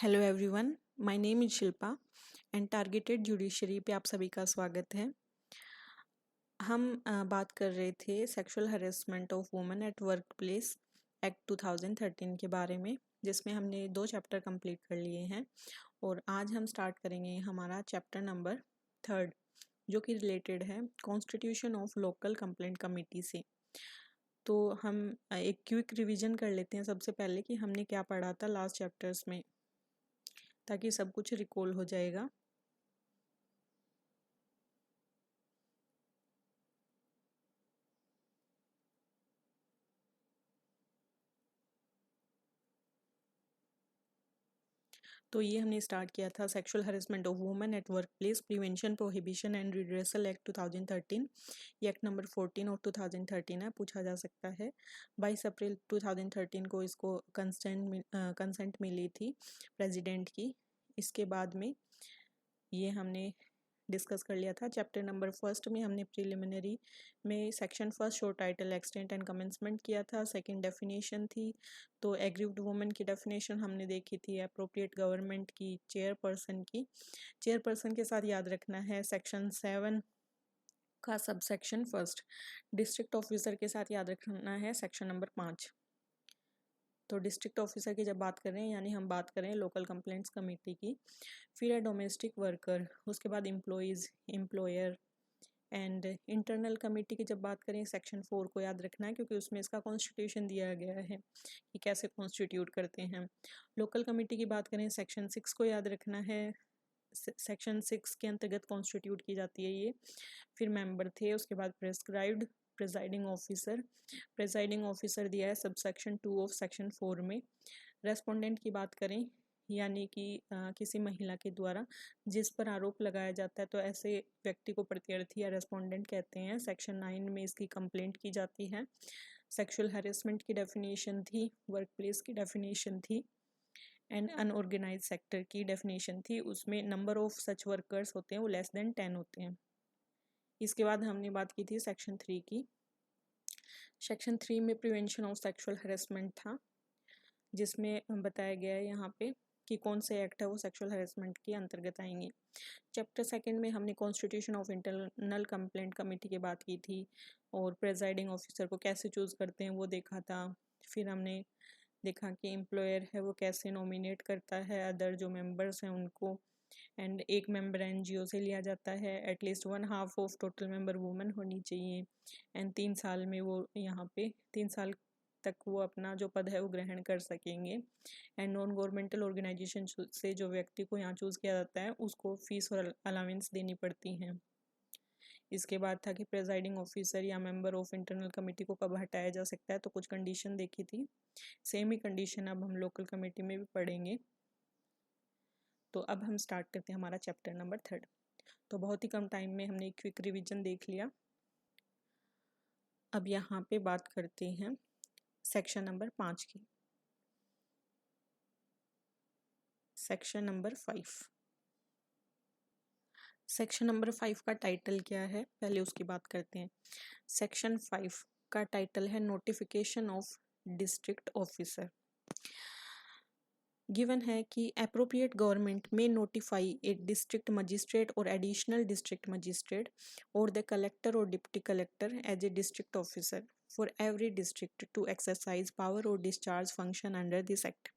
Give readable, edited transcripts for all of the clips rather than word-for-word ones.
Hello everyone, my name is Shilpa and targeted judiciary पे आप सभी का स्वागत है। हम बात कर रहे थे sexual harassment of women at work place act 2013 के बारे में, जिसमें हमने 2 चैप्टर कंप्लीट कर लिए हैं और आज हम स्टार्ट करेंगे हमारा चैप्टर नंबर 3 जो कि रिलेटेड है constitution of local complaint committee से। तो हम एक क्विक रिवीजन कर लेते हैं सबसे पहले कि हमने क्या पढ़ा था लास्ट चैप्टर्स में, ताकि सब कुछ रिकॉल हो जाएगा। तो ये हमने स्टार्ट किया था sexual harassment of women at work place prevention prohibition and redressal act 2013। ये एक्ट नंबर 14 और 2013 है, पूछा जा सकता है। 22 अप्रैल 2013 को इसको कंसेंट मिली थी प्रेसिडेंट की। इसके बाद में ये हमने डिस्कस कर लिया था। चैप्टर नंबर 1 में हमने प्रिलिमिनरी में section 1 show title extent and commencement किया था। सेकंड डेफिनेशन थी, तो एग्रीव्ड वुमेन की डेफिनेशन हमने देखी थी। अप्रोप्रिएट गवर्नमेंट की चेयरपर्सन के साथ याद रखना है सेक्शन 7 का सबसेक्शन 1। डिस्ट्रिक्ट ऑफिसर के साथ याद रखना है सेक्शन नंबर 5। तो डिस्ट्रिक्ट ऑफिसर की जब बात कर रहे हैं यानी हम बात करें लोकल कंप्लेंट्स कमेटी की। फिर है डोमेस्टिक वर्कर, उसके बाद employees, employer and internal committee की जब बात करें सेक्शन 4 को याद रखना है, क्योंकि उसमें इसका कॉन्स्टिट्यूशन दिया गया है कि कैसे कॉन्स्टिट्यूट करते हैं। लोकल कमेटी की बात करें सेक्शन 6 को याद रखना है। सेक्शन 6 के अंतर्गत कॉन्स्टिट्यूट की जाती है ये। फिर मेंबर थे, उसके बाद प्रेस्क्राइब्ड प्रेसाइडिंग ऑफिसर दिया है सबसेक्शन 2 ऑफ सेक्शन 4 में। रेस्पोंडेंट की बात करें यानी कि किसी महिला के द्वारा जिस पर आरोप लगाया जाता है, तो ऐसे व्यक्ति को प्रत्यर्थी या रेस्पोंडेंट कहते हैं। सेक्शन 9 में इसकी कंप्लेंट की जाती है। सेक्सुअल हैरेसमेंट की डेफिनेशन थी, वर्क प्लेस की डेफिनेशन थी एंड अनऑर्गेनाइज सेक्टर की डेफिनेशन थी। उसमें नंबर ऑफ सच वर्कर्स होते हैं वो लेस देन 10 होते हैं। इसके बाद हमने बात की थी सेक्शन 3 की। सेक्शन 3 में प्रिवेंशन ऑफ सेक्सुअल हैरेसमेंट था, जिसमें बताया गया है यहाँ पे कि कौन से एक्ट है वो सेक्सुअल हैरेसमेंट के अंतर्गत आएंगे। चैप्टर 2 में हमने constitution of internal complaint committee की बात की थी और प्रेसाइडिंग ऑफिसर को कैसे चूज़ करते हैं वो देखा था। फिर हमने देखा कि एम्प्लॉयर है वो कैसे नॉमिनेट करता है अदर जो मेंबर्स हैं उनको, एंड एक मेंबर एनजीओ से लिया जाता है। At least 1/2 of total member women होनी चाहिए एंड 3 साल में वो यहाँ पे 3 साल तक वो अपना जो पद है वो ग्रहण कर सकेंगे। एंड नॉन गवर्नमेंटल ऑर्गेनाइजेशन से जो व्यक्ति को यहाँ चूज़ किया जाता है उसको फीस और अलावेंस देनी पड़ती हैं। इसके बाद था कि प्रेसाइडिंग ऑफिसर या मेंबर ऑफ इंटरनल कमेटी को कब हटाया जा सकता है, तो कुछ कंडीशन देखी थी। सेम ही कंडीशन अब हम लोकल कमेटी में भी पढ़ेंगे। तो अब हम स्टार्ट करते हैं हमारा चैप्टर नंबर 3। तो बहुत ही कम टाइम में हमने एक क्विक रिवीजन देख लिया। अब यहाँ पे बात करते हैं सेक्शन नंबर 5 की। Section number 5। सेक्शन नंबर 5 का टाइटल क्या है, पहले उसकी बात करते हैं। सेक्शन 5 का टाइटल है notification of district officer. Given है कि अप्रोप्रिएट गवर्नमेंट में नोटिफाई ए डिस्ट्रिक्ट मजिस्ट्रेट और एडिशनल डिस्ट्रिक्ट मजिस्ट्रेट और द कलेक्टर और deputy collector as a district officer for every district to exercise power और discharge function under this act.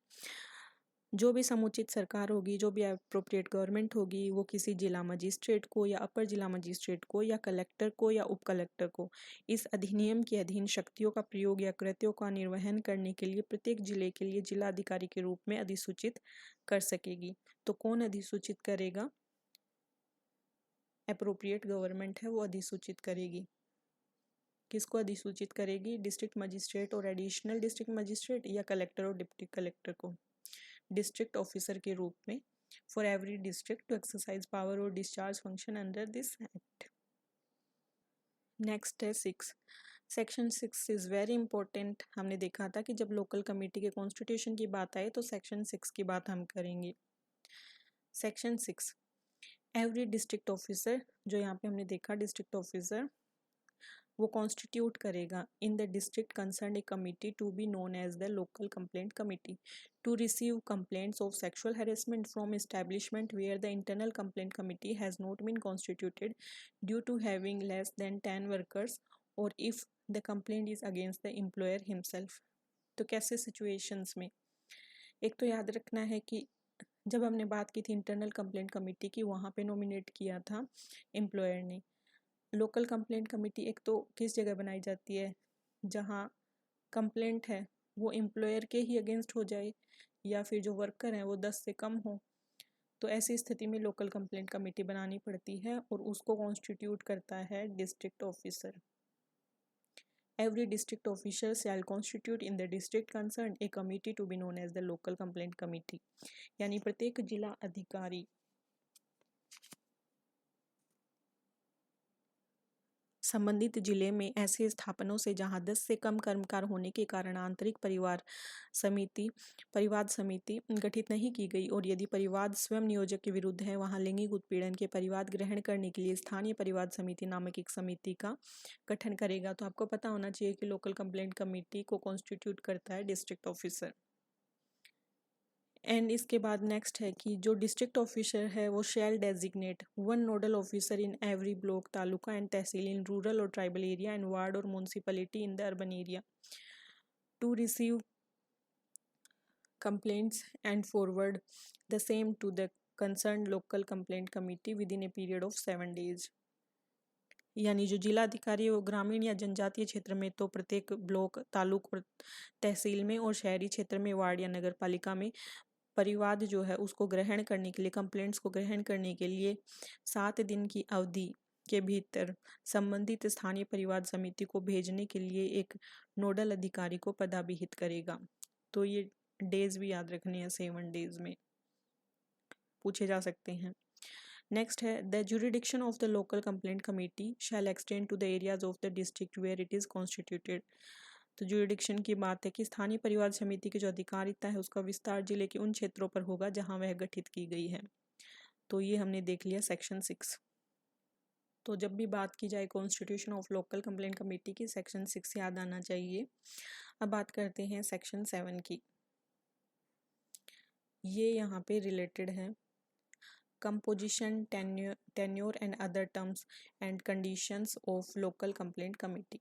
जो भी समुचित सरकार होगी, जो भी अप्रोप्रिएट गवर्नमेंट होगी, वो किसी जिला मजिस्ट्रेट को या अपर जिला मजिस्ट्रेट को या कलेक्टर को या उप कलेक्टर को इस अधिनियम के अधीन शक्तियों का प्रयोग या कृत्यों का निर्वहन करने के लिए प्रत्येक जिले के लिए जिला अधिकारी के रूप में अधिसूचित कर सकेगी। तो कौन अधिसूचित करेगा? अप्रोप्रिएट गवर्नमेंट है वो अधिसूचित करेगी। किसको अधिसूचित करेगी? डिस्ट्रिक्ट मजिस्ट्रेट और एडिशनल डिस्ट्रिक्ट मजिस्ट्रेट या कलेक्टर और डिप्टी कलेक्टर को डिस्ट्रिक्ट ऑफिसर के रूप में for every district to exercise power और discharge function under this act. Next है 6। Section 6 is very important. हमने देखा था कि जब लोकल कमेटी के कॉन्स्टिट्यूशन की बात आए तो सेक्शन 6 की बात हम करेंगे। सेक्शन 6, एवरी डिस्ट्रिक्ट ऑफिसर, जो यहाँ पे हमने देखा डिस्ट्रिक्ट ऑफिसर वो कॉन्स्टिट्यूट करेगा in the district concern a committee to be known as the local complaint committee to receive complaints of sexual harassment from establishment where the internal complaint committee has not been constituted due to having less than 10 workers और if the complaint is against the employer himself. तो कैसे situations में, एक तो याद रखना है कि जब हमने बात की थी इंटरनल कंप्लेंट कमेटी की, वहाँ पे नॉमिनेट किया था एम्प्लॉयर ने। लोकल कंप्लेंट कमेटी एक तो किस जगह बनाई जाती है, जहाँ कंप्लेंट है वो एम्प्लॉयर के ही अगेंस्ट हो जाए या फिर जो वर्कर हैं वो 10 से कम हो, तो ऐसी स्थिति में लोकल कंप्लेंट कमेटी बनानी पड़ती है और उसको कॉन्स्टिट्यूट करता है district officer. Every district official shall constitute in the district concerned a committee to be known as the local complaint committee। यानी प्रत्येक जिला अधिकारी संबंधित जिले में ऐसे स्थापनों से जहां 10 से कम कर्मकार होने के कारण आंतरिक परिवाद समिति गठित नहीं की गई और यदि परिवाद स्वयं नियोजक के विरुद्ध है, वहां लैंगिक उत्पीड़न के परिवाद ग्रहण करने के लिए स्थानीय परिवाद समिति नामक एक समिति का गठन करेगा। तो आपको पता होना चाहिए कि लोकल कंप्लेंट कमेटी को कॉन्स्टिट्यूट करता है डिस्ट्रिक्ट ऑफिसर। एंड इसके बाद नेक्स्ट है कि जो डिस्ट्रिक्ट ऑफिसर है वो shall designate 1 nodal officer in every block, taluka and tehsil in rural और ट्राइबल एरिया एंड वार्ड और municipality in the urban area to receive complaints and forward the same to the concern local complaint committee within a period of 7 days। यानी जो जिला अधिकारी है वो ग्रामीण या जनजातीय क्षेत्र में तो प्रत्येक ब्लॉक, तालुक और तहसील में, और शहरी क्षेत्र में वार्ड या नगर पालिका में परिवाद जो है उसको ग्रहण करने के लिए, कंप्लेंट्स को ग्रहण करने के लिए 7 दिन की अवधि के भीतर संबंधित स्थानीय परिवाद समिति को भेजने के लिए एक नोडल अधिकारी को पदाभिहित करेगा। तो ये डेज भी याद रखने हैं, 7 days में पूछे जा सकते हैं। नेक्स्ट है the jurisdiction of the local complaint committee shall extend to the areas of the district where it is constituted. तो जुरिडिक्शन की बात है कि स्थानीय परिवार समिति की जो अधिकारिता है उसका विस्तार जिले के उन क्षेत्रों पर होगा जहां वह गठित की गई है। तो ये हमने देख लिया सेक्शन 6। तो जब भी बात की जाए constitution of local complaint committee की, सेक्शन 6 याद आना चाहिए। अब बात करते हैं सेक्शन 7 की। ये यहाँ पे रिलेटेड है composition, tenure and other terms and conditions of local complaint committee.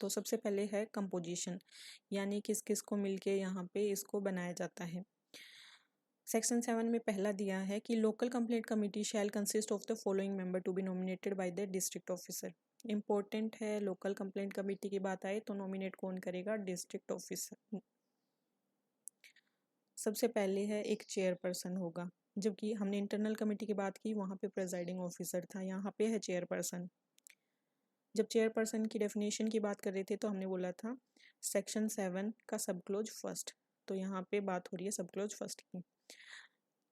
तो सबसे पहले है कंपोजिशन, यानी किस किस को मिलके यहाँ पे इसको बनाया जाता है। सेक्शन 7 में पहला दिया है कि local complaint committee shall consist of the following member to be nominated by the district officer. Important है, लोकल कंप्लेंट कमेटी की बात आए तो नॉमिनेट कौन करेगा? District officer. सबसे पहले है एक चेयरपर्सन होगा, जबकि हमने इंटरनल कमेटी की बात की वहाँ पे प्रेजाइडिंग ऑफिसर था, यहाँ पे है चेयरपर्सन। जब चेयरपर्सन की डेफिनेशन की बात कर रहे थे तो हमने बोला था सेक्शन 7 का सब क्लोज फर्स्ट, तो यहाँ पे बात हो रही है सब क्लोज फर्स्ट की।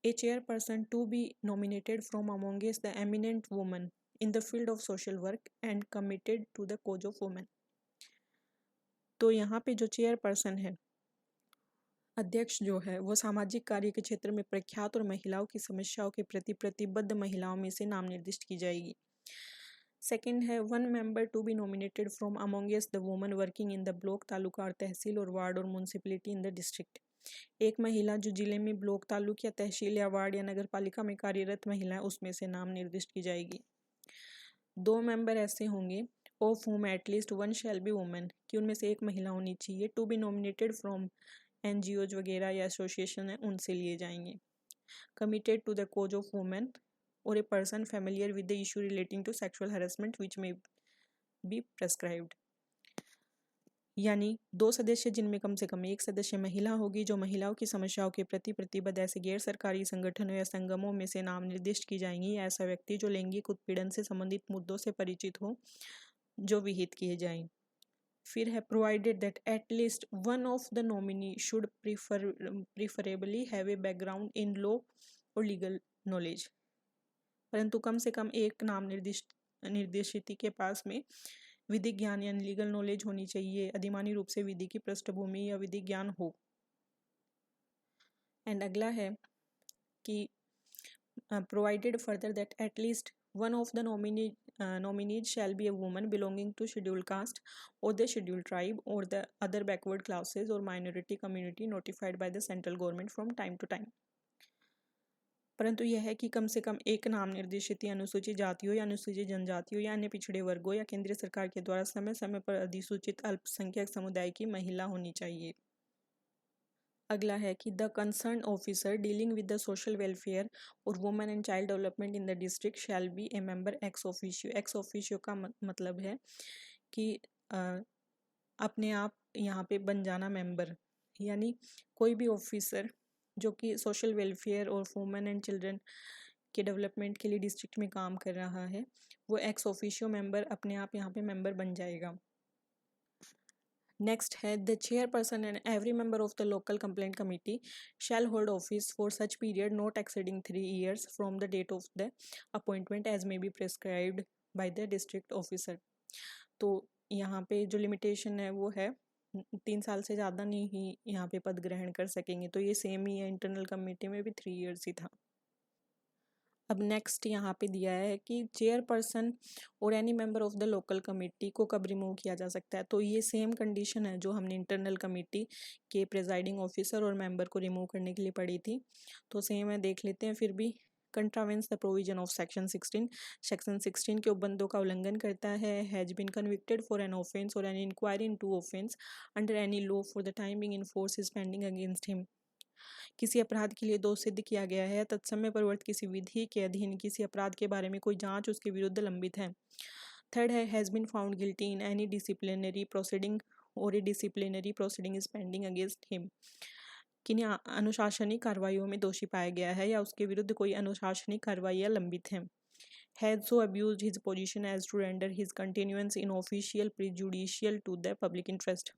A chairperson to be nominated from amongst the eminent woman in the field of social work and committed to the cause of women. तो यहाँ पे जो चेयरपर्सन है, अध्यक्ष जो है, वो सामाजिक कार्य के क्षेत्र में प्रख्यात और महिलाओं की समस्याओं के प्रति प्रतिबद्ध महिलाओं में से नाम निर्दिष्ट की जाएगी। सेकंड है 1 member to be nominated from amongst the woman working in the block, taluka और तहसील और वार्ड और म्यूनसिपैलिटी इन द डिस्ट्रिक्ट। एक महिला जो जिले में ब्लॉक, तालुक या तहसील या वार्ड या नगर पालिका में कार्यरत महिला है, उसमें से नाम निर्दिष्ट की जाएगी। 2 मेंबर ऐसे होंगे of whom at least 1 shall be women, कि उनमें से एक महिला होनी चाहिए। To be nominated from NGOs वगैरह या एसोसिएशन है उनसे लिए जाएंगे। Committed to the cause of women और a person familiar with the issue relating to sexual harassment which में बी प्रेस्क्राइब्ड। यानी 2 सदस्य जिनमें कम से कम एक सदस्य महिला होगी जो महिलाओं की समस्याओं के प्रति प्रतिबद्ध ऐसे गैर सरकारी संगठनों या संगमों में से नाम निर्दिष्ट की जाएंगी। ऐसा व्यक्ति जो लैंगिक उत्पीड़न से संबंधित मुद्दों से परिचित हो जो विहित किए जाएं। फिर है provided that at least 1 of the nominee should preferably have a background in law और लीगल नॉलेज, परंतु कम से कम एक नाम निर्देशित के पास में विधिक ज्ञान या लीगल नॉलेज होनी चाहिए, अधिमानी रूप से विधि की पृष्ठभूमि या विधिक ज्ञान हो। एंड अगला है कि provided further that at least 1 of the nominee nominees shall be a woman belonging to scheduled caste or the scheduled tribe or the other backward classes or minority community notified by the central government from time to time. परंतु यह है कि कम से कम एक नाम निर्देशित या अनुसूचित जातियों या अनुसूचित जनजातियों या अन्य पिछड़े वर्गों या केंद्रीय सरकार के द्वारा समय समय पर अधिसूचित अल्पसंख्यक समुदाय की महिला होनी चाहिए। अगला है कि the concern officer dealing with the social welfare or women and child development in the district shall be a member ex officio. Ex officio का मतलब है कि अपने आप यहाँ पे बन जाना मेंबर, यानी कोई भी ऑफिसर जो कि social welfare or women and children के डेवलपमेंट के लिए डिस्ट्रिक्ट में काम कर रहा है, वो एक्स ऑफिशियो मेंबर अपने आप यहाँ पे मेंबर बन जाएगा। नेक्स्ट है the chairperson and every member of the local complaint committee shall hold office for such period not exceeding 3 years from the date of the appointment as may be prescribed by the district officer. तो यहाँ पे जो limitation है वो है 3 साल से ज़्यादा नहीं ही यहाँ पे पद ग्रहण कर सकेंगे। तो ये सेम ही है, इंटरनल कमेटी में भी 3 years ही था। अब नेक्स्ट यहाँ पे दिया है कि चेयरपर्सन और any member of the local committee को कब रिमूव किया जा सकता है। तो ये सेम कंडीशन है जो हमने इंटरनल कमेटी के प्रिजाइडिंग ऑफिसर और मेंबर को रिमूव करने के लिए पढ़ी थी, तो सेम है, देख लेते हैं फिर भी। Contravenes the provision of section 16, section 16 के उपबंधों का उल्लंघन करता है। Has been convicted for an offence or an inquiry into offence under any law for the time being in force is pending against him. किसी अपराध के लिए दोष सिद्ध किया गया है, तत्समय प्रवर्तित किसी विधि के अधीन किसी अपराध के बारे में कोई जांच उसके विरुद्ध लंबित है। थर्ड है has been found guilty in any disciplinary proceeding or a disciplinary proceeding is pending against him. किन्हीं अनुशासनिक कार्रवाइयों में दोषी पाया गया है या उसके विरुद्ध कोई अनुशासनिक कार्रवाइयाँ लंबित हैं। Has so abused his position as to render his continuance in official prejudicial to the public interest.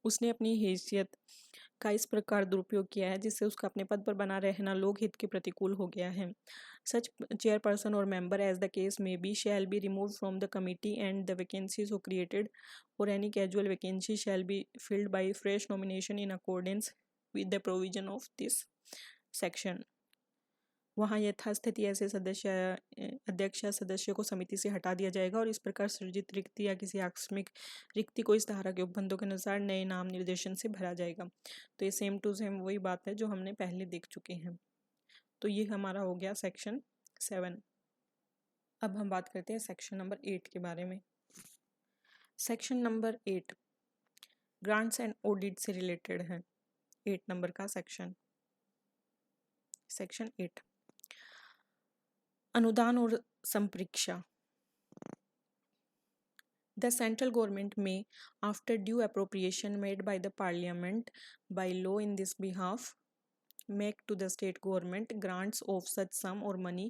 उसने अपनी हैसियत का इस प्रकार दुरुपयोग किया है जिससे उसका अपने पद पर बना रहना लोक हित के प्रतिकूल हो गया है। सच चेयरपर्सन और मेंबर एज द केस में be shall be removed from the committee and the vacancies हो क्रिएटेड और any casual vacancy shall be filled by fresh nomination in accordance with the provision of this section. वहाँ यथास्थिति ऐसे अध्यक्ष या सदस्य को समिति से हटा दिया जाएगा और इस प्रकार सृजित रिक्ति या किसी आकस्मिक रिक्ति को इस धारा के उपबंधों के अनुसार नए नाम निर्देशन से भरा जाएगा। तो ये सेम टू सेम वही बात है जो हमने पहले देख चुके हैं। तो ये हमारा हो गया सेक्शन 7। अब हम बात करते हैं सेक्शन नंबर 8 के बारे में। Section number 8 grants and audit से रिलेटेड है। 8 नंबर का सेक्शन 8 अनुदान और संप्रेक्षा। The central government may, after due appropriation made by the parliament by law in this behalf, make to the state government grants of such sum or money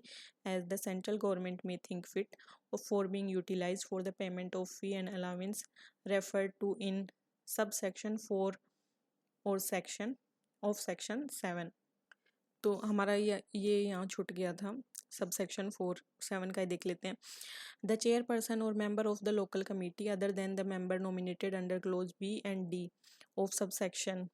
as the central government may think fit for being utilized for the payment of fee and allowance referred to in subsection 4 और section 7। तो हमारा ये यहाँ छूट गया था, sub section 4-7 का ही देख लेते हैं। द चेयरपर्सन और member of the local committee other than the member nominated under clause B and D of sub section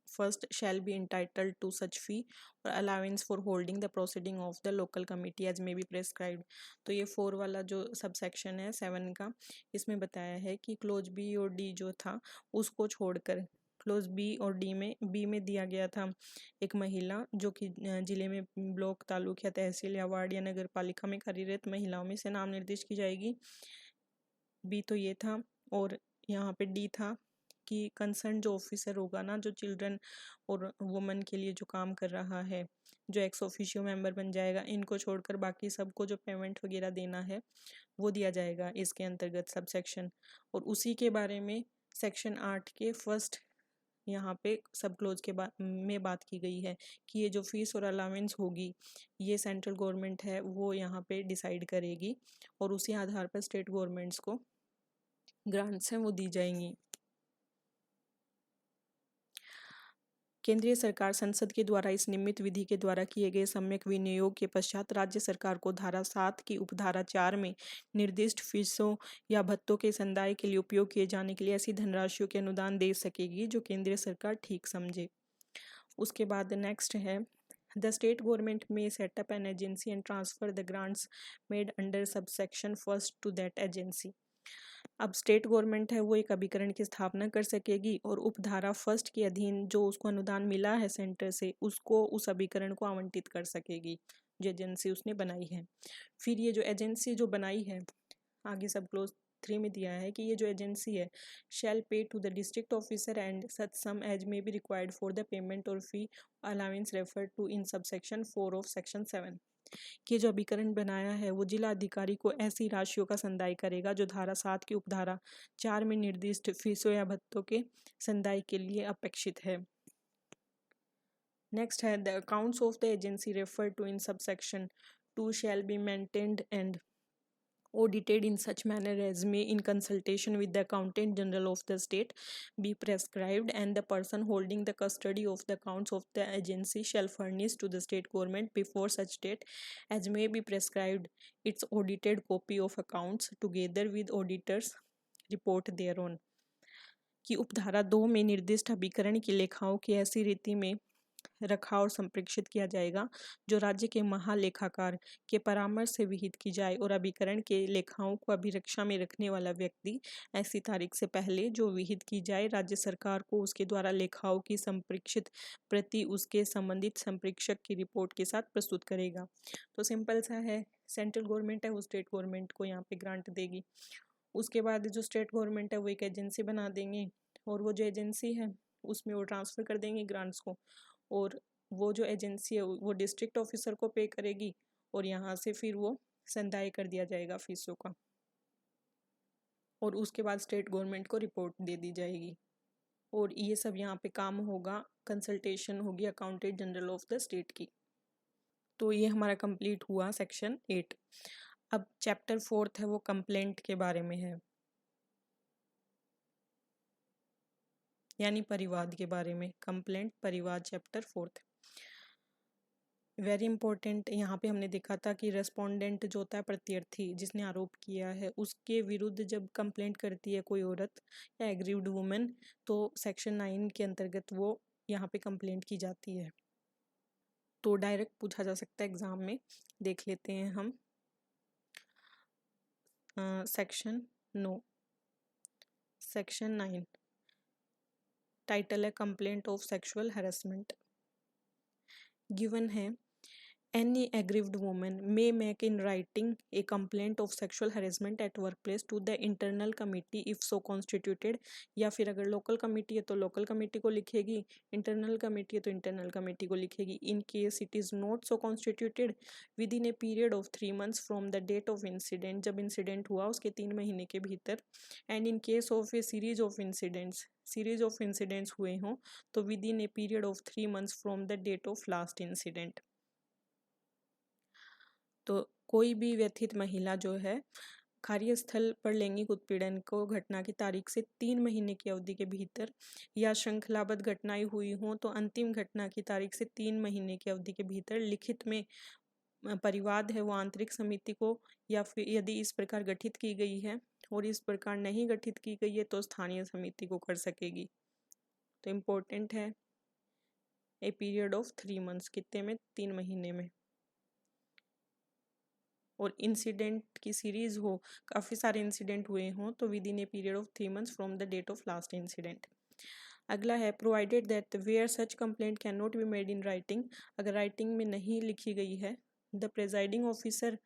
first shall be entitled to such fee or allowance for holding the proceeding of the local committee as may be prescribed. तो ये 4 वाला जो sub section है 7 का, इसमें बताया है कि क्लोज बी और डी जो था उसको छोड़कर क्लोज बी और डी में बी में दिया गया था एक महिला जो कि जिले में ब्लॉक, तालुक या तहसील या वार्ड या नगर पालिका में कार्यरत महिलाओं में से नाम निर्देश की जाएगी। बी तो ये था और यहाँ पे डी था कि कंसर्न जो ऑफिसर होगा ना, जो चिल्ड्रन और वुमेन के लिए जो काम कर रहा है, जो एक्स ऑफिशियो मेंबर बन जाएगा, इनको छोड़कर बाकी सबको जो पेमेंट वगैरह देना है वो दिया जाएगा इसके अंतर्गत सब सेक्शन। और उसी के बारे में सेक्शन 8 के फर्स्ट यहाँ पे सब क्लोज के में बात की गई है कि ये जो फीस और अलाउंस होगी ये सेंट्रल गवर्नमेंट है वो यहाँ पे डिसाइड करेगी और उसी आधार पर स्टेट गवर्नमेंट्स को ग्रांट्स हैं वो दी जाएंगी। केंद्रीय सरकार संसद के द्वारा इस निमित्त विधि के द्वारा किए गए सम्यक विनियोग के पश्चात राज्य सरकार को धारा 7 की उपधारा 4 में निर्दिष्ट फीसों या भत्तों के संदाय के लिए उपयोग किए जाने के लिए ऐसी धनराशियों के अनुदान दे सकेगी जो केंद्रीय सरकार ठीक समझे। उसके बाद नेक्स्ट है The state government may set up an agency and transfer the grants made under subsection first to that agency. अब स्टेट गवर्नमेंट है वो एक अभिकरण की स्थापना कर सकेगी और उपधारा फर्स्ट के अधीन जो उसको अनुदान मिला है सेंटर से उसको उस अभिकरण को आवंटित कर सकेगी जो एजेंसी उसने बनाई है। फिर ये जो एजेंसी जो बनाई है आगे सब क्लोज 3 में दिया है कि ये जो एजेंसी है shall pay to the district officer and such sum as may be required for the payment or fee allowance refer to in subsection 4 of section 7 कि जो अभिकरण बनाया है वो जिला अधिकारी को ऐसी राशियों का संदाय करेगा जो धारा 7 की उपधारा 4 में निर्दिष्ट फीसों या भत्तों के संदाय के लिए अपेक्षित है। नेक्स्ट है the accounts of the agency refer to in subsection 2 shall be maintained and audited in such manner as may in consultation with the accountant general of the state be prescribed, and the person holding the custody of the accounts of the agency shall furnish to the state government before such date as may be prescribed its audited copy of accounts together with auditor's report thereon। कि उपधारा 2 में निर्दिष्ट अभिकरण की लेखाओं की ऐसी रीति में रखा और संप्रेक्षित किया जाएगा जो राज्य के महालेखाकार के परामर्श से विहित की जाए, और अभिकरण के लेखाओं को अभिरक्षा में रखने वाला व्यक्ति ऐसी तारीख से पहले जो विहित की जाए राज्य सरकार को उसके द्वारा लेखाओं की संप्रेक्षित प्रति उसके संबंधित संप्रेक्षक की रिपोर्ट के साथ प्रस्तुत करेगा। तो सिंपल सा है, सेंट्रल गवर्नमेंट है वो स्टेट गवर्नमेंट को यहाँ पे ग्रांट देगी। उसके बाद जो स्टेट गवर्नमेंट है वो एक एजेंसी बना देंगे और वो जो एजेंसी है उसमें वो ट्रांसफ़र कर देंगे ग्रांट्स को, और वो जो एजेंसी है वो डिस्ट्रिक्ट ऑफिसर को पे करेगी और यहाँ से फिर वो संदाय कर दिया जाएगा फीसों का, और उसके बाद स्टेट गवर्नमेंट को रिपोर्ट दे दी जाएगी। और ये सब यहाँ पे काम होगा, कंसल्टेशन होगी accountant general of the state की। तो ये हमारा कंप्लीट हुआ सेक्शन 8। अब चैप्टर 4 है वो कंप्लेंट के बारे में है, यानी परिवाद के बारे में। कंप्लेंट परिवाद चैप्टर 4 वेरी इंपॉर्टेंट। यहाँ पे हमने देखा था कि रेस्पोंडेंट जो होता है प्रत्यर्थी जिसने आरोप किया है उसके विरुद्ध जब कंप्लेंट करती है कोई औरत या एग्रीव्ड वुमेन तो सेक्शन 9 के अंतर्गत वो यहाँ पे कंप्लेंट की जाती है। तो डायरेक्ट पूछा जा सकता है एग्जाम में, देख लेते हैं हम। सेक्शन 9 टाइटल है complaint of sexual harassment. Given है Any aggrieved woman may make in writing a complaint of sexual harassment at workplace to the internal committee if so constituted, या फिर अगर लोकल कमेटी है तो लोकल कमेटी को लिखेगी, internal committee है तो internal committee को लिखेगी। In case it is not so constituted within a period of 3 months from the date of incident, जब इंसिडेंट हुआ उसके 3 महीने के भीतर। And in case of a series of incidents हुए हों तो within a period of 3 months from the date of last incident. तो कोई भी व्यथित महिला जो है कार्यस्थल पर लैंगिक उत्पीड़न को घटना की तारीख से 3 महीने की अवधि के भीतर या श्रृंखलाबद्ध घटनाएं हुई हों तो अंतिम घटना की तारीख से 3 महीने की अवधि के भीतर लिखित में परिवाद है वो आंतरिक समिति को, या फिर यदि इस प्रकार गठित की गई है और इस प्रकार नहीं गठित की गई है तो स्थानीय समिति को कर सकेगी। तो इम्पोर्टेंट है ए पीरियड ऑफ 3 months, कितने में 3 महीने में। और इंसिडेंट की सीरीज हो, काफ़ी सारे इंसिडेंट हुए हों तो within a period of 3 months from the date of last incident. अगला है provided that where such complaint can not be made in writing, अगर राइटिंग में नहीं लिखी गई है the presiding officer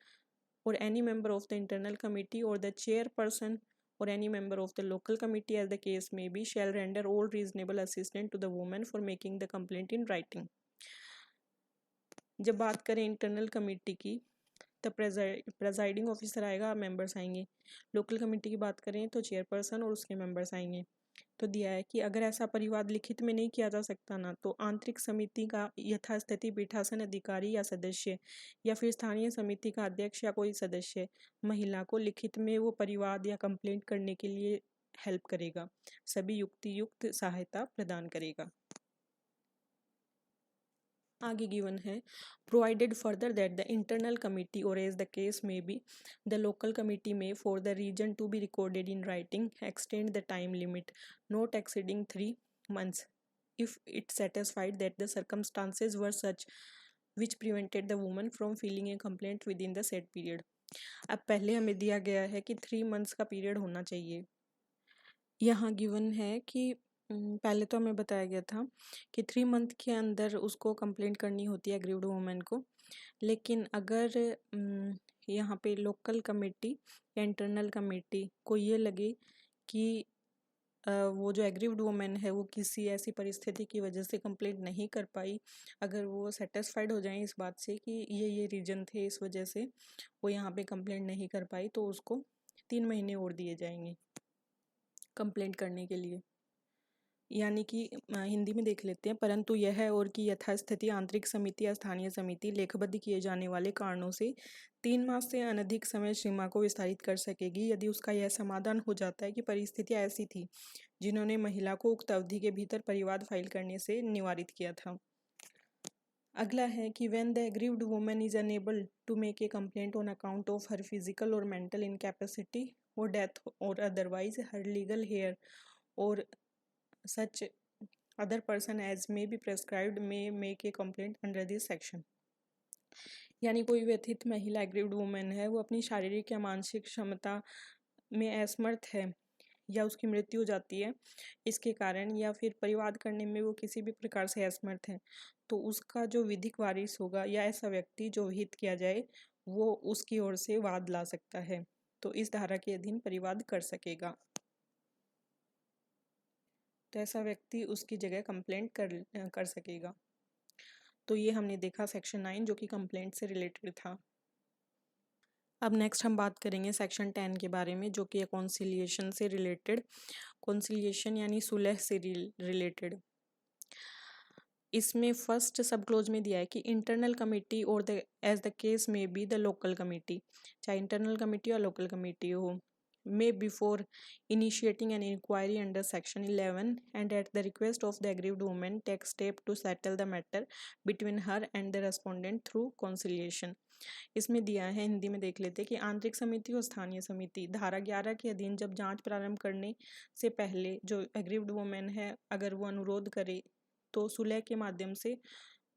or any member of the internal committee or the chairperson or any member of the local committee as the case may be shall render all reasonable assistance to the woman for making the complaint in writing। जब बात करें internal committee की तो presiding officer आएगा, members आएंगे। Local committee की बात करें तो चेयरपर्सन और उसके मेंबर्स आएंगे। तो दिया है कि अगर ऐसा परिवाद लिखित में नहीं किया जा सकता ना तो आंतरिक समिति का यथास्थिति पीठासन अधिकारी या सदस्य या फिर स्थानीय समिति का अध्यक्ष या कोई सदस्य महिला को लिखित में वो परिवाद या कंप्लेंट करने के लिए हेल्प करेगा, सभी युक्तियुक्त सहायता प्रदान करेगा। आगे गिवन है provided further that the internal committee और एज द केस में बी द लोकल कमिटी में for the reason to be recorded in writing extend the time limit not exceeding 3 months if it satisfied that the circumstances were such which prevented the woman from filing a complaint within the set period. अब पहले हमें दिया गया है कि 3 months का period होना चाहिए। यहाँ गिवन है कि पहले तो हमें बताया गया था कि 3 मंथ के अंदर उसको कंप्लेंट करनी होती है एग्रीव्ड वुमन को। लेकिन अगर यहाँ पे लोकल कमेटी या इंटरनल कमेटी को ये लगे कि वो जो एग्रीव्ड वुमन है वो किसी ऐसी परिस्थिति की वजह से कंप्लेंट नहीं कर पाई, अगर वो सेटिस्फाइड हो जाएं इस बात से कि ये रीजन थे इस वजह से वो यहाँ पे कंप्लेंट नहीं कर पाई, तो उसको 3 महीने और दिए जाएंगे कंप्लेंट करने के लिए। यानी कि हिंदी में देख लेते हैं। परंतु यह है और कि यथास्थिति आंतरिक समिति या स्थानीय समिति लेखबद्ध किए जाने वाले कारणों से 3 मास से अनधिक समय सीमा को विस्तारित कर सकेगी यदि उसका यह समाधान हो जाता है कि परिस्थितियां ऐसी थी जिन्होंने महिला को उक्त अवधि के भीतर परिवाद फाइल करने से निवारित किया था। अगला है कि when the aggrieved woman is unable to make a complaint on account of her physical और मेंटल इनकैपेसिटी और डेथ और अदरवाइज हर लीगल हेयर और such other person as may be prescribed may make a complaint under this section। यानी कोई व्यथित महिला aggrieved women है, वो अपनी शारीरिक या मानसिक क्षमता में असमर्थ है या उसकी मृत्यु हो जाती है इसके कारण, या फिर परिवाद करने में वो किसी भी प्रकार से असमर्थ है, तो उसका जो विधिक वारिस होगा या ऐसा व्यक्ति जो विहित किया जाए वो उसकी ओर से वाद ला सकता है, तो इस धारा के अधीन परिवाद कर सकेगा। तो ऐसा व्यक्ति उसकी जगह कंप्लेंट कर सकेगा। तो ये हमने देखा सेक्शन 9 जो कि कंप्लेंट से रिलेटेड था। अब नेक्स्ट हम बात करेंगे सेक्शन 10 के बारे में जो कि कॉन्सिलिएशन से रिलेटेड, कॉन्सिलिएशन यानी सुलह से रिलेटेड। इसमें फर्स्ट सब क्लोज में दिया है कि internal committee or the age the case में बी द लोकल कमेटी, चाहे इंटरनल कमेटी या लोकल कमेटी हो, may before initiating an inquiry under section 11 and at the request of the aggrieved woman take step to settle the matter between her and the respondent through conciliation। इसमें दिया है, हिंदी में देख लेते हैं कि आंतरिक समिति और स्थानीय समिति धारा 11 के अधीन जब जांच प्रारंभ करने से पहले जो एग्रीव्ड वुमेन है अगर वो अनुरोध करे तो सुलह के माध्यम से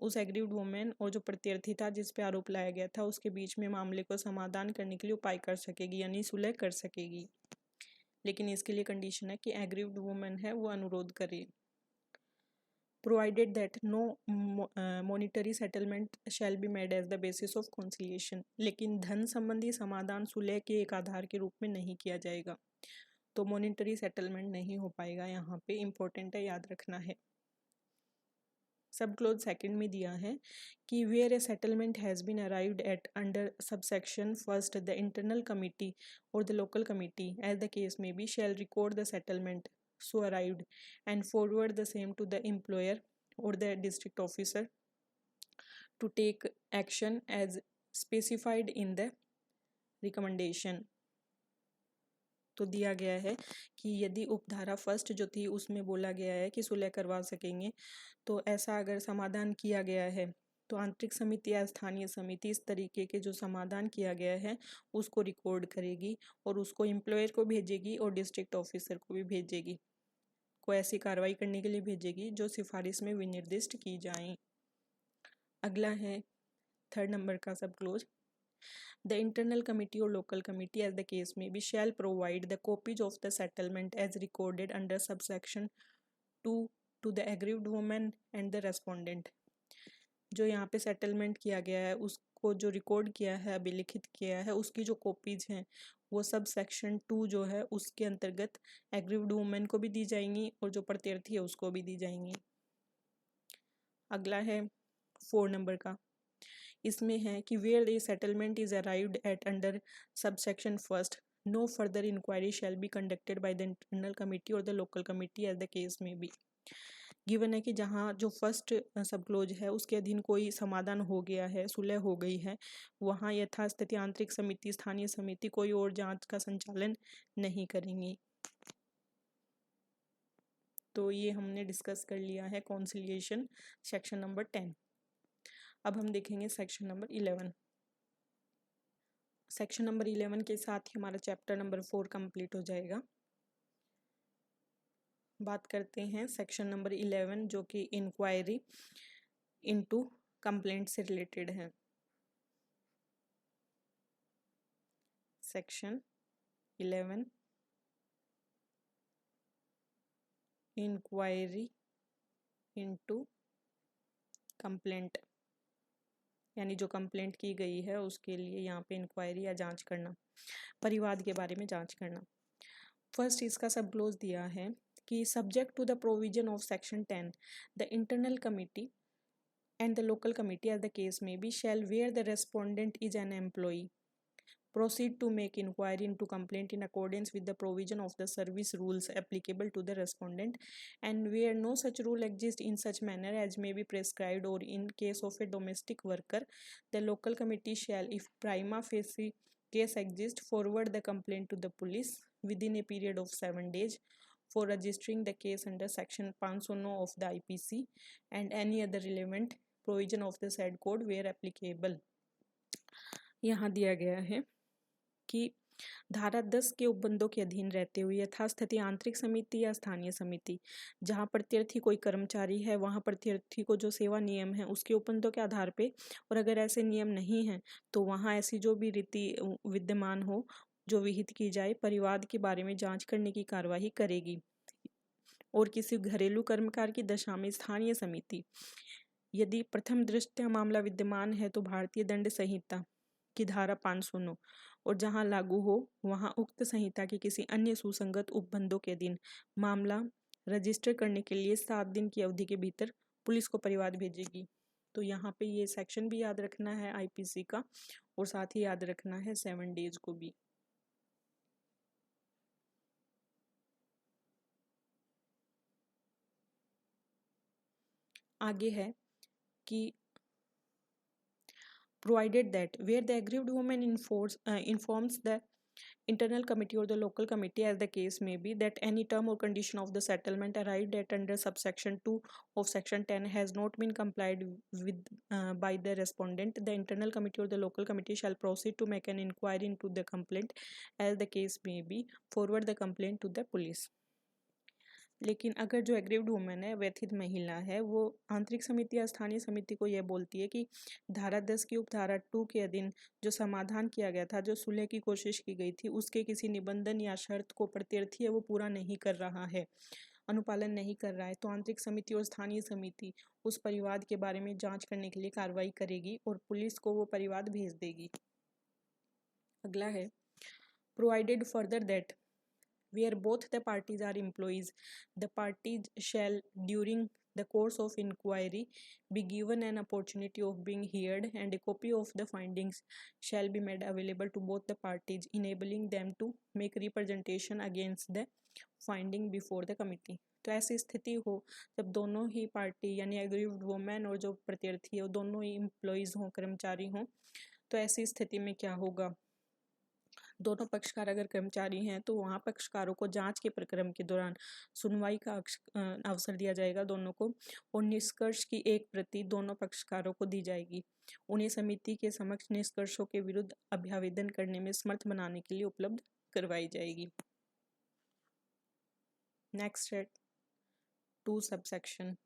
उस एग्रीव्ड वुमेन और जो प्रत्यर्थी था जिस पे आरोप लाया गया था उसके बीच में मामले को समाधान करने के लिए उपाय कर सकेगी यानी सुलह कर सकेगी। लेकिन इसके लिए कंडीशन है कि एग्रीव्ड वुमेन है वो अनुरोध करे। Provided that no monetary settlement shall be made as the basis of conciliation, लेकिन धन संबंधी समाधान सुलह के एक आधार के रूप में नहीं किया जाएगा, तो मॉनिटरी सेटलमेंट नहीं हो पाएगा। यहाँ पे इम्पोर्टेंट है, याद रखना है। सब क्लोज सेकंड में दिया है कि where a settlement has been arrived at under subsection first the internal committee or the local committee as the case में be shall record the settlement so arrived and forward the same to the employer or the district officer to take action as specified in the recommendation. तो दिया गया है कि यदि उपधारा first जो थी उसमें बोला गया है कि सुलह करवा सकेंगे, तो ऐसा अगर समाधान किया गया है तो आंतरिक समिति या स्थानीय समिति इस तरीके के जो समाधान किया गया है उसको रिकॉर्ड करेगी और उसको एम्प्लॉयर को भेजेगी और डिस्ट्रिक्ट ऑफिसर को भी भेजेगी, को ऐसी कार्रवाई करने के लिए भेजेगी जो सिफारिश में विनिर्दिष्ट की जाए। अगला है 3rd नंबर का sub close. The internal committee or local committee as the case may be shall provide the copies of the settlement as recorded under subsection 2 to the aggrieved woman and the respondent। जो यहाँ पे settlement किया गया है उसको जो record किया है अभिलिखित किया है उसकी जो कॉपीज हैं वो सब सेक्शन 2 जो है उसके अंतर्गत एग्रीव्ड वुमेन को भी दी जाएंगी और जो प्रत्यर्थी है उसको भी दी जाएंगी। अगला है 4 नंबर का। इसमें है कि where a settlement is arrived at under subsection first no further inquiry shall be conducted by the internal committee or the local committee as the case में बी। गिवन है कि जहाँ जो फर्स्ट सब क्लोज है उसके अधीन कोई समाधान हो गया है, सुलह हो गई है, वहाँ यथास्थिति आंतरिक समिति स्थानीय समिति कोई और जांच का संचालन नहीं करेंगी। तो ये हमने डिस्कस कर लिया है कॉन्सिलिएशन सेक्शन नंबर 10। अब हम देखेंगे सेक्शन नंबर 11। सेक्शन नंबर 11 के साथ ही हमारा चैप्टर नंबर 4 कंप्लीट हो जाएगा। बात करते हैं सेक्शन नंबर 11 जो कि इंक्वायरी इनटू कंप्लेंट से रिलेटेड है। सेक्शन 11 इंक्वायरी इनटू कंप्लेंट, यानी जो कंप्लेंट की गई है उसके लिए यहाँ पे इंक्वायरी या जांच करना, परिवाद के बारे में जांच करना। फर्स्ट इसका सब क्लोज दिया है कि subject to the provision of section 10 the internal committee and the local committee as the case में be shall where the respondent is an employee proceed to make inquiry into complaint in accordance with the provision of the service rules applicable to the respondent, and where no such rule exists in such manner as may be prescribed, or in case of a domestic worker, the local committee shall, if prima facie case exists, forward the complaint to the police within a period of 7 days for registering the case under section 509 of the IPC and any other relevant provision of the said code where applicable। यहाँ दिया गया है कि धारा 10 के उपबंधों के अधीन रहते हुए यथास्थिति आंतरिक समिति या स्थानीय समिति, जहां प्रत्यर्थी कोई कर्मचारी है वहां प्रत्यर्थी को जो सेवा नियम है उसके उपबंधों के आधार पे, और अगर ऐसे नियम नहीं हैं तो वहां ऐसी जो भी रीति विद्यमान हो जो विहित की जाए, परिवाद के बारे में जांच करने की कार्यवाही करेगी। और किसी घरेलू कर्मकार की दशा में स्थानीय समिति यदि प्रथम दृष्टया मामला विद्यमान है तो भारतीय दंड संहिता की धारा 509 और जहां लागू हो वहां उक्त संहिता के किसी अन्य सुसंगत उपबंधों के अधीन मामला रजिस्टर करने के लिए 7 दिन की अवधि के भीतर पुलिस को परिवाद भेजेगी। तो यहाँ पे ये सेक्शन भी याद रखना है आईपीसी का, और साथ ही याद रखना है 7 डेज को भी। आगे है कि provided that where the aggrieved woman informs the internal committee or the local committee as the case may be that any term or condition of the settlement arrived at under subsection 2 of section 10 has not been complied with by the respondent, the internal committee or the local committee shall proceed to make an inquiry into the complaint as the case may be, forward the complaint to the police। लेकिन अगर जो aggrieved women है, व्यथित महिला है, वो आंतरिक समिति या स्थानीय समिति को यह बोलती है कि धारा 10 की उपधारा 2 के अधीन जो समाधान किया गया था, जो सुलह की कोशिश की गई थी, उसके किसी निबंधन या शर्त को प्रत्यर्थी है वो पूरा नहीं कर रहा है, अनुपालन नहीं कर रहा है, तो आंतरिक समिति और स्थानीय समिति उस परिवाद के बारे में जांच करने के लिए कार्रवाई करेगी और पुलिस को वो परिवाद भेज देगी। अगला है provided further that where both the parties are employees, the parties shall during the course of inquiry be given an opportunity of being heard, and a copy of the findings shall be made available to both the parties, enabling them to make representation against the finding before the committee। तो ऐसी स्थिति हो जब दोनों ही party यानी aggrieved women और जो प्रत्यर्थी है वो दोनों ही एम्प्लॉइज हों, कर्मचारी हों, तो ऐसी स्थिति में क्या होगा, दोनों पक्षकार अगर कर्मचारी हैं तो वहाँ पक्षकारों को जांच के प्रक्रम के दौरान सुनवाई का अवसर दिया जाएगा दोनों को, और निष्कर्ष की एक प्रति दोनों पक्षकारों को दी जाएगी। उन्हें समिति के समक्ष निष्कर्षों के विरुद्ध अभ्यावेदन करने में समर्थ बनाने के लिए उपलब्ध करवाई जाएगी। नेक्स्ट है 2 subsection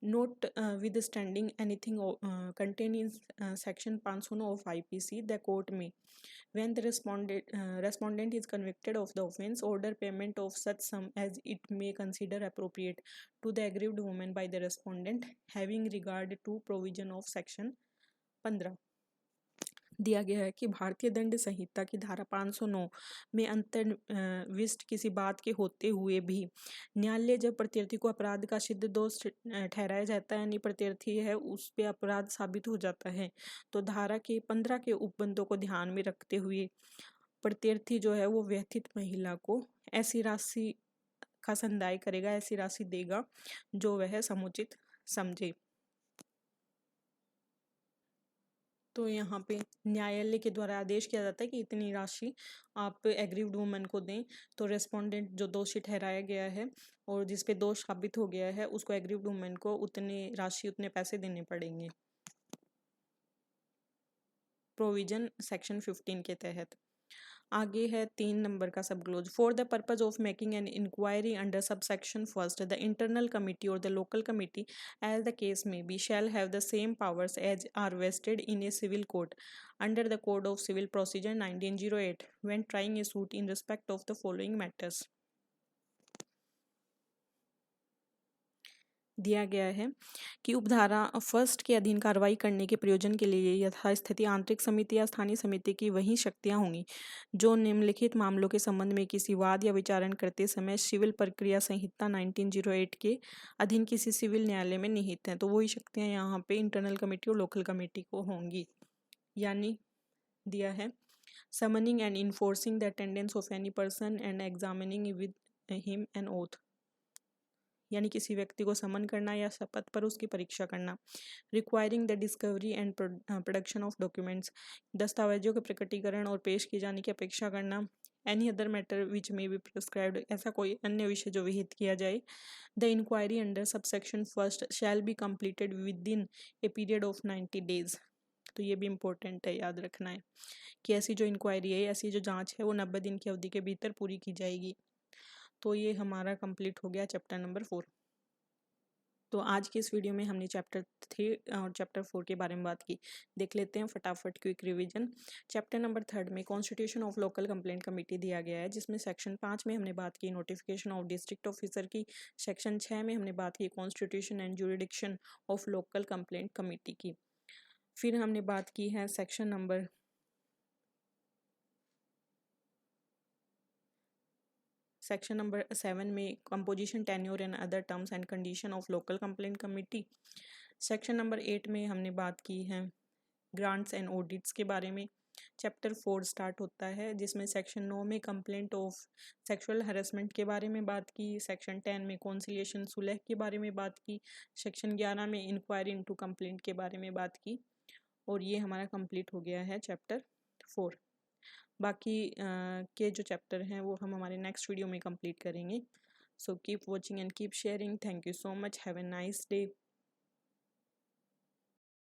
notwithstanding anything contained in section 509 of IPC, the court may, when the respondent is convicted of the offence, order payment of such sum as it may consider appropriate to the aggrieved woman by the respondent, having regard to provision of section 15। दिया गया है कि भारतीय दंड संहिता की धारा 509 में अंतर्विष्ट किसी बात के होते हुए भी न्यायालय जब प्रत्यर्थी को अपराध का सिद्ध दोष ठहराया जाता है, यानी प्रत्यर्थी है उस पे अपराध साबित हो जाता है, तो धारा के 15 के उपबंधों को ध्यान में रखते हुए प्रत्यर्थी जो है वो व्यथित महिला को ऐसी राशि का संदाय करेगा, ऐसी राशि देगा जो वह समुचित समझे। तो यहाँ पे न्यायालय के द्वारा आदेश किया जाता है कि इतनी राशि आप एग्रीव्ड वुमन को दें, तो रेस्पोंडेंट जो दोषी ठहराया गया है और जिस पे दोष साबित हो गया है उसको एग्रीव्ड वुमन को उतनी राशि उतने पैसे देने पड़ेंगे, प्रोविजन सेक्शन 15 के तहत। आगे है 3 नंबर का sub clause. For the purpose of making an inquiry under sub section first the internal committee or the local committee as the case में be shall have the same powers as are vested in a civil court under the code of civil procedure 1908 when trying a suit in respect of the following matters. दिया गया है कि उपधारा first के अधीन कार्रवाई करने के प्रयोजन के लिए यथास्थिति आंतरिक समिति या स्थानीय समिति की वही शक्तियां होंगी जो निम्नलिखित मामलों के संबंध में किसी वाद या विचारण करते समय सिविल प्रक्रिया संहिता 1908 के अधीन किसी सिविल न्यायालय में निहित हैं। तो वही शक्तियां यहाँ पे इंटरनल कमेटी और लोकल कमेटी को होंगी। यानी दिया है summoning and enforcing the attendance of any person and examining with him an oath, यानी किसी व्यक्ति को समन करना या शपथ पर उसकी परीक्षा करना। Requiring the discovery and production of documents, दस्तावेजों के प्रकटीकरण और पेश किए जाने की अपेक्षा करना। Any other matter which may be prescribed, ऐसा कोई अन्य विषय जो विहित किया जाए। The inquiry under subsection first shall be completed within a period of 90 days. तो ये भी इम्पोर्टेंट है, याद रखना है कि ऐसी जो इंक्वायरी है, ऐसी जो जांच है वो 90 दिन की अवधि के भीतर पूरी की जाएगी। तो ये हमारा कंप्लीट हो गया चैप्टर नंबर 4। तो आज की इस वीडियो में हमने चैप्टर 3 और चैप्टर 4 के बारे में बात की। देख लेते हैं फटाफट क्विक रिवीजन। चैप्टर नंबर 3 में constitution of local complaint committee दिया गया है, जिसमें सेक्शन 5 में हमने बात की नोटिफिकेशन ऑफ डिस्ट्रिक्ट ऑफिसर की। सेक्शन 6 में हमने बात की constitution and jurisdiction of local complaint committee की। फिर हमने बात की है सेक्शन नंबर 7 में composition, tenure and other terms and condition of local complaint committee. Section number 8 में हमने बात की है ग्रांट्स एंड ऑडिट्स के बारे में। चैप्टर 4 स्टार्ट होता है, जिसमें सेक्शन 9 में कंप्लेंट ऑफ सेक्सुअल हरेसमेंट के बारे में बात की। सेक्शन 10 में कॉन्सिलिएशन सुलह के बारे में बात की। सेक्शन 11 में इंक्वायरी इनटू कंप्लेंट के बारे में बात की। और ये हमारा कंप्लीट हो गया है चैप्टर 4। बाकी के जो चैप्टर हैं वो हम हमारे नेक्स्ट वीडियो में कंप्लीट करेंगे। So keep watching and keep sharing. Thank you so much. Have a nice day.